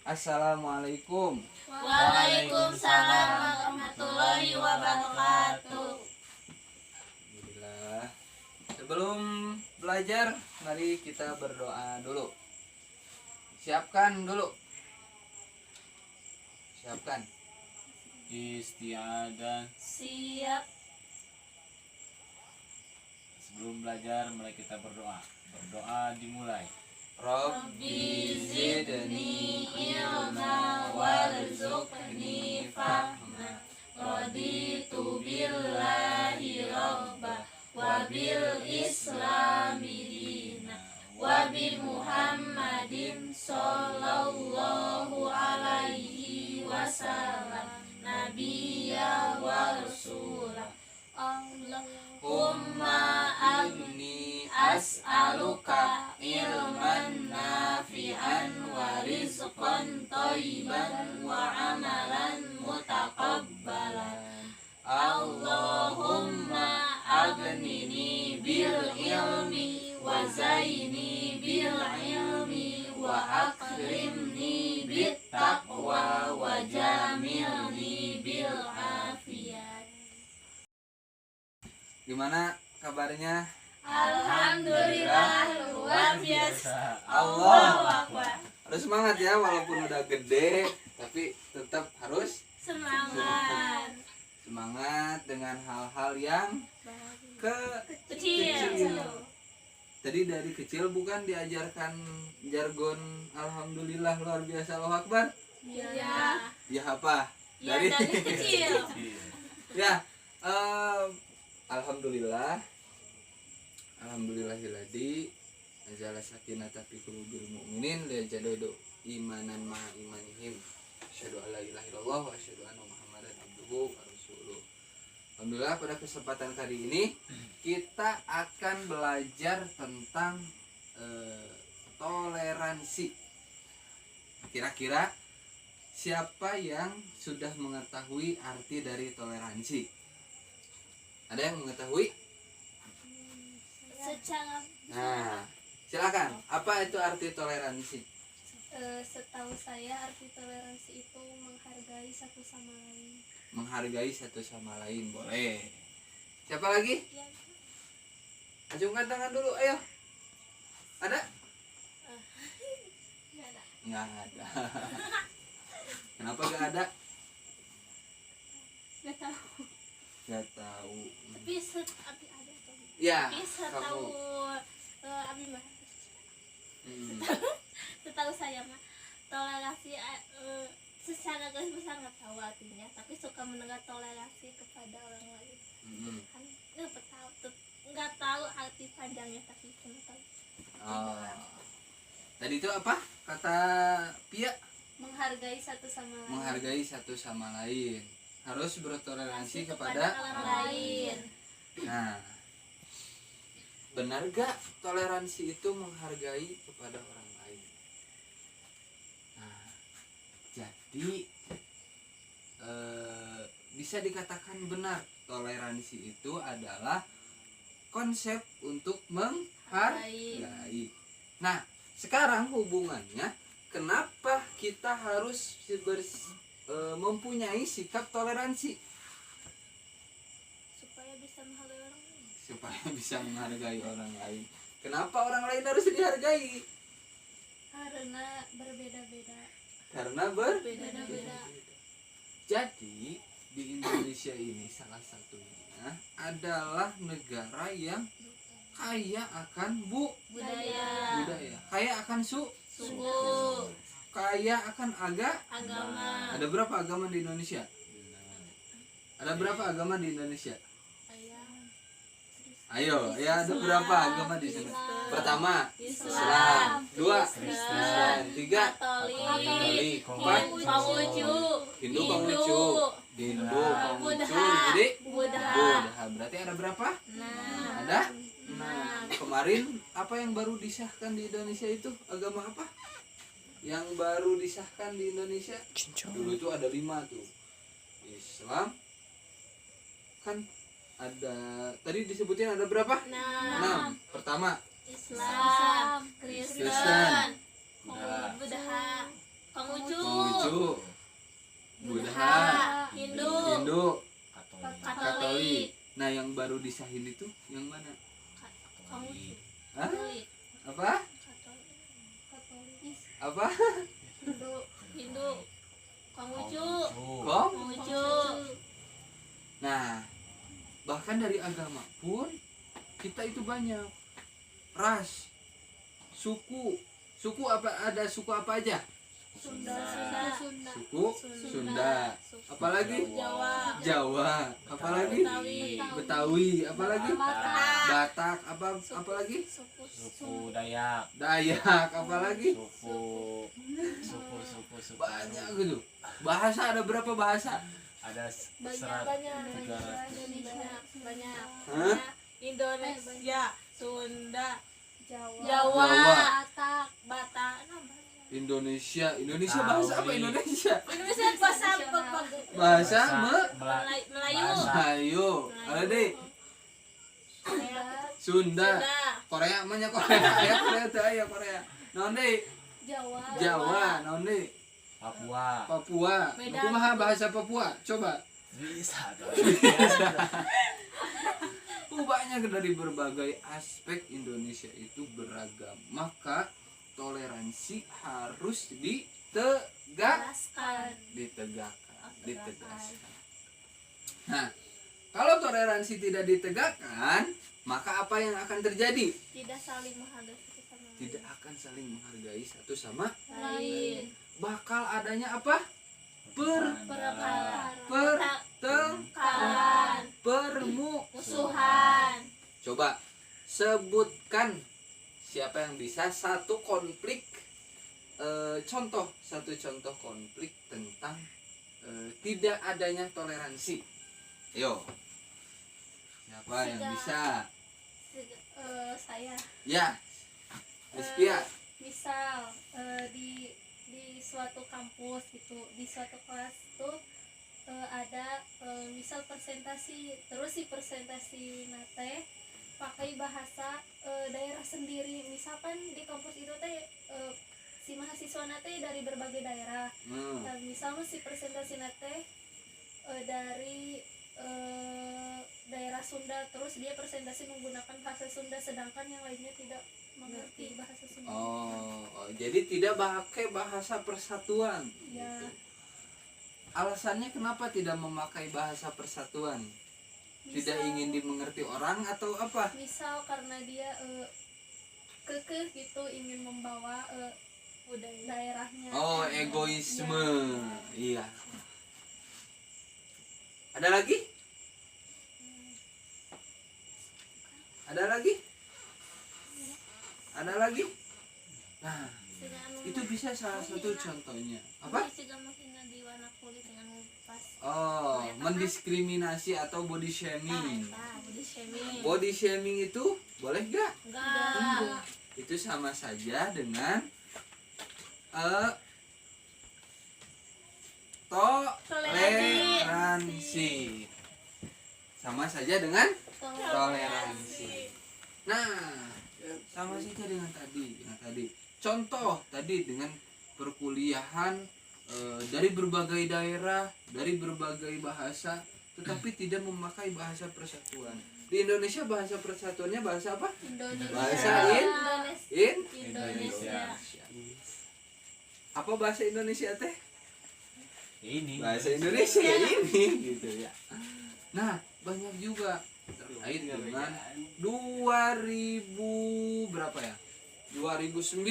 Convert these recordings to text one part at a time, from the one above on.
Assalamualaikum. Waalaikumsalam warahmatullahi wabarakatuh. Alhamdulillah. Sebelum belajar, mari kita berdoa dulu. Siapkan dulu. Siapkan. Istiadah. Siap. Sebelum belajar, mari kita berdoa. Berdoa dimulai. Rabbi zidni ilma warzuqni fahma. Raditu billahi rabba wa bil islami dina wa bi Muhammadin sallallahu alaihi wasallam nabiyya wa rasulah. Allahumma agni as'aluka ilman nafi'an wa rizqan thayyiban wa amalan mutaqabbalan. Allahumma aghnini bil ilmi wa zaini bil ilmi wa akrimni bit taqwa wa jamilni bil afiyat. Gimana kabarnya? Alhamdulillah luar biasa. Allah. Allahu Akbar. Harus semangat ya, walaupun udah gede, tapi tetap harus Semangat. semangat dengan hal-hal yang Kecil. Tadi dari kecil bukan diajarkan jargon alhamdulillah luar biasa Allahu Akbar? Ya. Ya apa? Ya dari kecil. Ya, alhamdulillah. Alhamdulillahilladzi anzala sakinata fi qulubil mu'minin liyazdaadu imanan ma'a imanihim. Asyhadu an la ilaha illallah wa asyhadu anna Muhammadan abduhu wa rasuluh. Alhamdulillah, pada kesempatan kali ini kita akan belajar tentang toleransi. Kira-kira siapa yang sudah mengetahui arti dari toleransi? Ada yang mengetahui? Secara Nah, silakan. Apa itu arti toleransi? setahu saya arti toleransi itu menghargai satu sama lain. Menghargai satu sama lain, boleh. Siapa lagi? Ya. Acungkan tangan dulu, ayo. Ada? Nggak ada. Nggak ada. Kenapa nggak ada? Nggak tahu. Nggak tahu. Tapi abi ada tuh. Ya, Tapi setahu abi mah. Hmm. Setahu saya mah toleransi secara garis besar nggak tahu artinya, tapi suka mendengar toleransi kepada orang lain. Kan nggak tahu arti panjangnya, tapi cuma tahu Oh. Tadi itu apa? Kata Pia, menghargai satu sama lain. menghargai satu sama lain. Harus bertoleransi kepada orang lain. Nah, benar gak toleransi itu menghargai kepada orang lain? Nah, jadi bisa dikatakan benar, toleransi itu adalah konsep untuk menghargai. Nah, sekarang hubungannya, kenapa kita harus mempunyai sikap toleransi? Supaya bisa menghargai orang lain. Supaya bisa menghargai orang lain. Kenapa orang lain harus dihargai? Karena berbeda-beda. Karena Beda-beda. Jadi di Indonesia ini salah satunya adalah negara yang kaya akan Budaya. kaya akan Suku. kaya akan Agama. Ada berapa agama di Indonesia? Ada berapa agama di Indonesia? Ayo, ya, ada berapa agama di sana? Pertama, Islam. Dua, Kristen. Tiga, Katolik. Empat, Hindu, Konghucu. Jadi Buddha. Berarti ada berapa? Ada? Nah, kemarin apa yang baru disahkan di Indonesia itu? Agama apa? Yang baru disahkan di Indonesia? Dulu itu ada 5 tuh. Islam. Kan ada, tadi disebutin ada berapa? 6. Pertama Islam, Kristen, Kristen, Buddha, Konghucu, baru disahin itu yang mana? Kamu Hah? Katolik. Apa? Katolik. Apa? Hindu. Konghucu. Kong? Konghucu. Nah, bahkan dari agama pun kita itu banyak ras, suku. Suku apa, ada suku apa aja? Sunda. Suku Sunda. Apalagi? Jawa. Jawa. Apalagi? Betawi. Betawi. Apalagi? Batak. Batak. Apalagi? Suku Dayak, Dayak. Apalagi? suku Banyak gitu. Bahasa ada berapa bahasa? ada Banyak. Hah? Indonesia, Sunda, Jawa. Jawa, Batak. Indonesia bahasa apa Indonesia? Indonesia bahasa apa? Bahasa Melayu. Melayu. Ada deh. Sunda. Korea banyak Korea. Ya Korea tuh ya Korea. Naon deui? Jawa. Naon deui? Papua. Medan. Kumaha bahasa Papua? Coba. bisa dong. Banyak dari berbagai aspek Indonesia itu beragam. Maka toleransi harus ditegakkan. Nah, kalau toleransi tidak ditegakkan, maka apa yang akan terjadi? Tidak saling menghargai satu sama lain. Tidak akan saling menghargai satu sama Lain. bakal adanya apa? Pertengkaran. Permusuhan. Coba sebutkan siapa yang bisa satu konflik, satu contoh konflik tentang tidak adanya toleransi. Yo, siapa yang bisa? Saya. Ya, Rizkia. Misal di suatu kampus gitu, di suatu kelas tuh ada misal presentasi, terus si presentasi nate pakai bahasa daerah sendiri. Misalkan di kampus itu teh si mahasiswa nate dari berbagai daerah. Nah, misalnya si presentasi nate dari daerah Sunda, terus dia presentasi menggunakan bahasa Sunda, sedangkan yang lainnya tidak mengerti bahasa Sunda. Jadi tidak pakai bahasa persatuan. Ya. Gitu. Alasannya kenapa tidak memakai bahasa persatuan? Tidak ingin dimengerti orang atau apa? Misal karena dia kekeh gitu, ingin membawa budaya daerahnya. Egoisme. Iya. Ada lagi? Ada lagi? Nah, itu bisa salah satu contohnya. Apa? Mendiskriminasi atau body shaming. Body shaming itu boleh gak? Enggak. Itu sama saja dengan toleransi. Sama saja dengan toleransi. Nah, sama saja dengan tadi. Contoh tadi dengan perkuliahan dari berbagai daerah, dari berbagai bahasa, tetapi tidak memakai bahasa persatuan. Di Indonesia bahasa persatuannya bahasa apa? Indonesia. Bahasa Indonesia. Apa bahasa Indonesia teh? Ini Bahasa Indonesia ini gitu ya. Nah, banyak juga terkait dengan 2000 berapa ya? 2009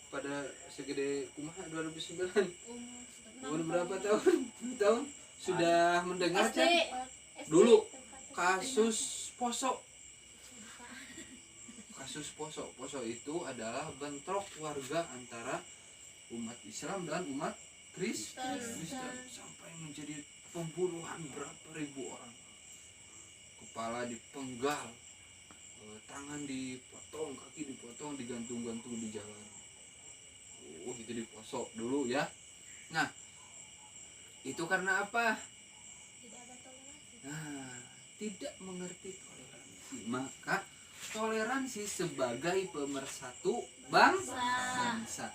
pada segede kumaha 2009 umur berapa tahun sudah mendengar kan dulu kasus poso itu adalah bentrok warga antara umat Islam dan umat Kristen sampai menjadi pembunuhan berapa ribu orang, kepala dipenggal, tangan dipotong, kaki dipotong, digantung-gantung di jalan. Itu di Poso dulu ya. Nah, itu karena apa? Tidak mengerti toleransi. Maka toleransi sebagai pemersatu bangsa.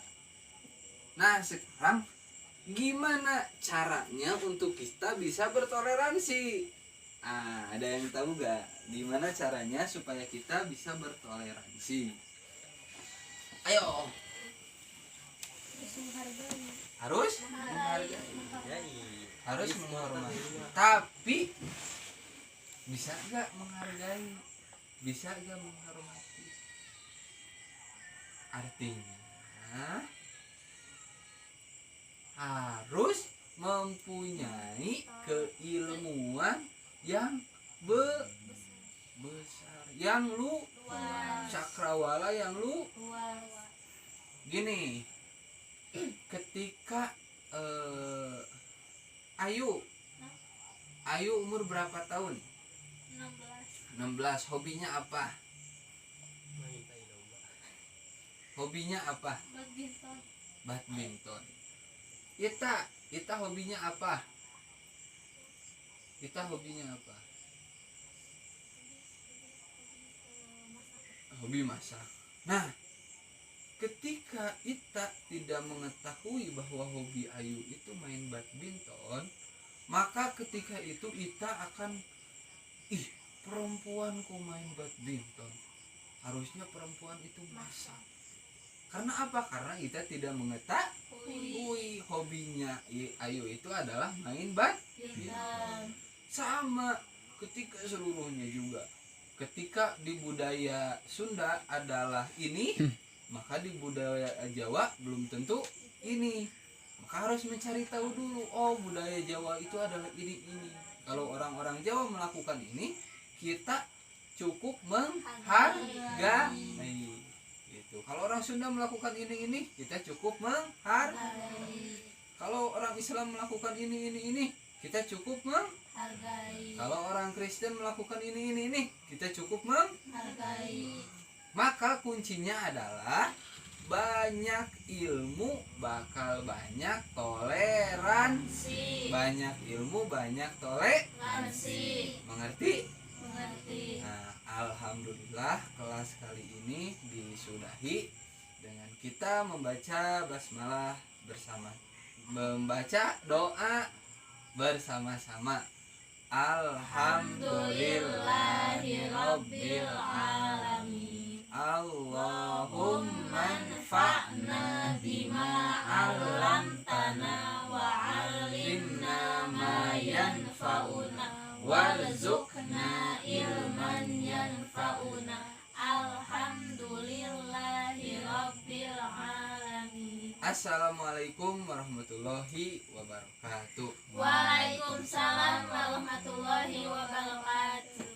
Nah, sekarang gimana caranya untuk kita bisa bertoleransi? Ada yang tahu gak gimana caranya supaya kita bisa bertoleransi? Ayo. Harus menghargai. Harus menghormati. Tapi bisa gak menghargai? Bisa gak menghormati? Artinya harus mempunyai keilmuan yang besar, yang cakrawala, yang gini. Ketika Ayu umur berapa tahun? 16. Hobinya apa? Hobinya apa? Badminton. Ita hobinya apa? Hobi masak. Nah, ketika Ita tidak mengetahui bahwa hobi Ayu itu main badminton, maka ketika itu Ita akan, perempuanku main badminton, harusnya perempuan itu masak. Karena apa? Karena Ita tidak mengetahui hobinya Ayu itu adalah main badminton. Sama ketika seluruhnya juga. Ketika di budaya Sunda adalah ini, maka di budaya Jawa belum tentu ini. Maka harus mencari tahu dulu, oh budaya Jawa itu adalah ini. Kalau orang-orang Jawa melakukan ini, kita cukup menghargai. Gitu. Kalau orang Sunda melakukan ini, kita cukup menghargai. Kalau orang Islam melakukan ini, kita cukup menghargai. Kalau orang Kristen melakukan ini, kita cukup menghargai. Maka kuncinya adalah banyak ilmu bakal banyak toleransi. Banyak ilmu banyak toleransi. Mengerti? Nah, alhamdulillah kelas kali ini disudahi dengan kita membaca basmalah bersama, membaca doa bersama-sama. Alhamdulillahirabbil alamin. Allahumma anfa'na bima 'allamtana wa 'allimna ma yanfa'una warzuqna ilman yanfa'una. Alhamdulillahirabbil alamin. Assalamualaikum warahmatullahi wabarakatuh. Waalaikumsalam warahmatullahi wabarakatuh.